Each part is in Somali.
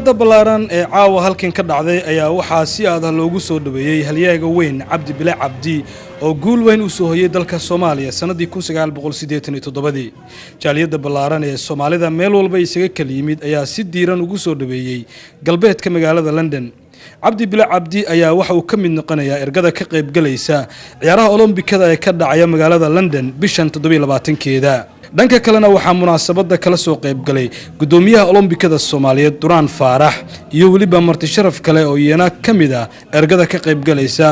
xafladda ballaaran ee caawa halkan ka dhacday ayaa waxaa si aad loogu soo dhaweeyay halyeega weyn Cabdi Bile Cabdi oo guul weyn u soo hoyay dalka Soomaaliya sanadii 1987 jaaliyada ballaaran ee Soomaalida meel walba isaga kala yimid ayaa si diiran ugu soo dhaweeyay galbeedka magaalada London. Cabdi Bile Cabdi ayaa waxa uu ka mid noqonayaa ergada ka qayb galaysa ciyaaraha Olombikada ee ka dhacaya magaalada London bishan 27keeda. dhanka kalena waxaa munaasabada kala soo qayb galay gudoomiyaha Olombikada Soomaaliyeed Duraan Faarax iyo waliba marti sharaf kale oo iyana kamid ah ergada ka qayb galaysa.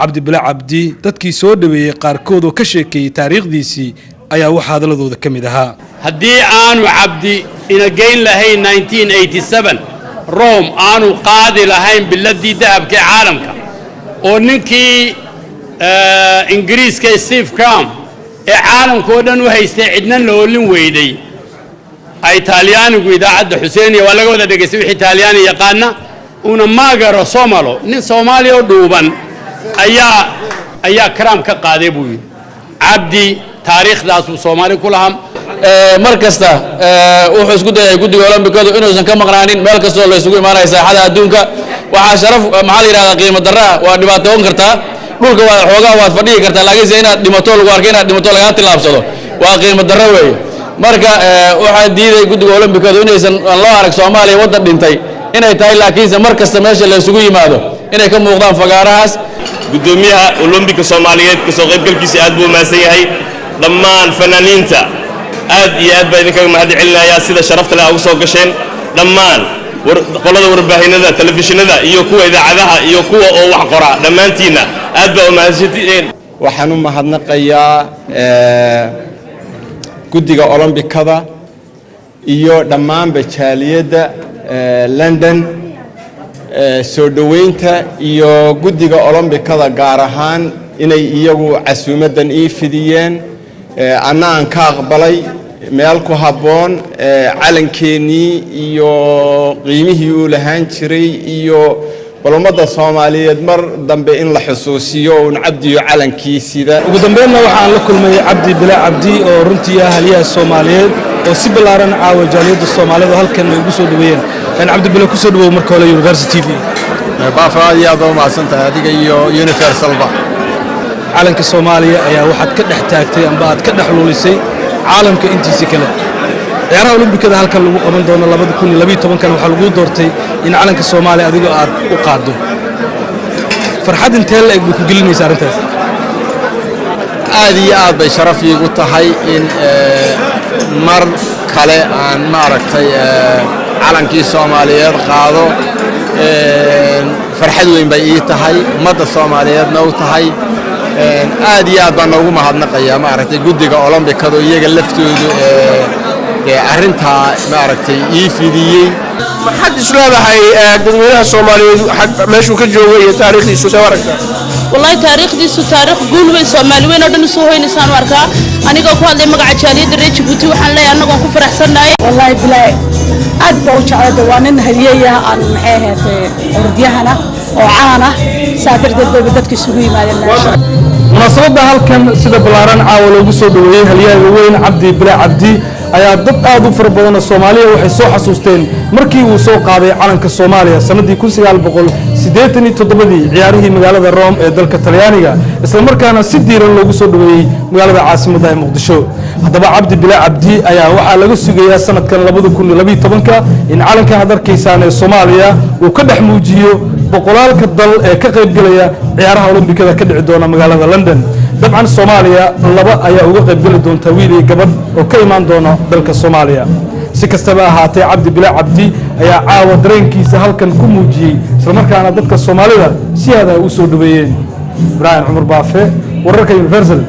Cabdi Bile Cabdi dadkii soo dhaweeyay qaarkood oo ka sheekay taariikhdiisii ayaa waxa hadaladooda kamid ahaa. haddii aanu Cabdi ina geyn lahayn 1987 Rome aanu qaadi lahayn biladii dahabka caalamka oo ninkii Ingiriiska Steve Cram ee caalamka oo dhan u haystay cidna loolin weyday ay Talyaanigu idaacada Xuseen waa laga wada dhageystay wixii Talyaani yaqaana una magaro Soomalo nin Soomaali oo dhuuban ayaa Cram ka qaaday buu yiri. Cabdi taariikhdaas uu Soomaali ku lahaa markasta wuxuu isku dayay guddiga Olombikadu inuusan ka maqnaanin meel kasta oo la isugu imaanay saaxada adduunka. waxa sharaf maxaa la yiraahdaa qiimo darra waa dhibaato kartaa dhulka waa xoogaa waad fadhiyi kartaa laakiin inaad dhimato lagu arkay inaad dhimato laga tilaabsado waa qiimo darro weey. marka waxa diiday guddiga Olombikadu inaysan loo arag Soomaaliya wadan dhintay inay tahay laakiin markasta meesha la isugu yimaado inay ka muuqdaan fagaarahaas. gudoomiyaha Olombika Soomaaliyeed ka soo qaybgalkiisa aad buu maasan yahay dhammaan fanaaniinta aad iyo aad baa idinkaga mahadcelinayaa sida sharafta leh ugu soo gasheen dhammaan qolada warbaahinada telefishinada iyo kuwa idaacadaha iyo kuwa oo wax qora dhammaantiina aad baa u mahadsantiin. waxaan u mahadnaqayaa guddiga Olombikada iyo dhammaan jaaliyada London soo dhaweynta iyo guddiga Olombikada gaar ahaan inay iyagu casuumadan ii fidiyeen annaan ka aqbalay meel ku habboon calankeennii iyo qiimihii uu lahaan jiray iyo balumada Soomaaliyeed mar dambe in la xusuusiyo oo Cabdi iyo calankiisida. ugu dambeynna waxaan la kulmay Cabdi Bile Cabdi oo runtii ah halyeega Soomaaliyeed oo si ballaaran caawa jaaliyada Soomaalida halkan ugu soo dhaweeyeen. Cabdi Bile ku soo dhawow marka hore University TV. baafaadi aad u maasanta adiga iyo Universal ba. calanka Soomaaliya ayaa waxaad ka dhex taagtay amba aad ka dhex luulisay caalamka intiisa kale. ciyaaraha Olombikada halkan lagu qaban doono 2012 kan waxa lagu doortay in calanka Soomaaliya adiga aad u qaado. farxad intee la eg ku gelinaysaa arintaas? aad iyo aad bay sharaf iigu tahay in mar kale aan maaragtay calankii Soomaaliyeed qaado. farxad weyn bay ii tahay ummadda Soomaaliyeedna u tahay. aad iyo aad baan ugu mahadnaqayaa maaragtay guddiga Olombikada iyaga laftoodu arinta maaragtay ii fidiyay. maxaad islaadahay dadweynaha Soomaaliyeed meeshuu ka joogo iyo taariikhdiisu soo aragtaa? wallahi taariikhdiisu taariikh guul weyn Soomaaliyeed oo dhan soo hoynaysan arkaa aniga ku hadlay magaca jaaliyada reer Djibouti waxaan leeyahay anagu ku faraxsanahay. wallahi bilaa aad baa u jeclahay waa nin halyeeya aan maxay ahayd ordiyahana oo caan ah saatirdeed bay dadka isugu yimaadeen meesha. munaasabada halkan sida ballaaran caawa loogu soo dhaweeyay halyeega weyn Cabdi Bile Cabdi ayaa dad aad u fara badan oo Soomaaliya waxay soo xasuusteen markii uu soo qaaday calanka Soomaaliya sanadii 1987 ciyaarihii magaalada Rome ee dalka Talyaaniga isla markaana si diiran loogu soo dhaweeyay magaalada caasimadda ee Muqdisho. haddaba Cabdi Bile Cabdi ayaa waxa laga sugayaa sanadkan 2012 in calanka hadarkiisaan ee Soomaaliya uu ka dhex muujiyo boqolaalka dal ee ka qayb galaya ciyaaraha Olombikada ka dhici doona magaalada London. dabcan Soomaaliya laba ayaa uga qayb gali doonta wiil iyo gabadh oo ka imaan doona dalka Soomaaliya. si kastaba ahaatee Cabdi Bile Cabdi ayaa caawa dareenkiisa halkan ku muujiyay isla markaana dadka Soomaalida si aad ah u soo dhaweeyeen. Ibrahim Umar Baafe wararka Universal.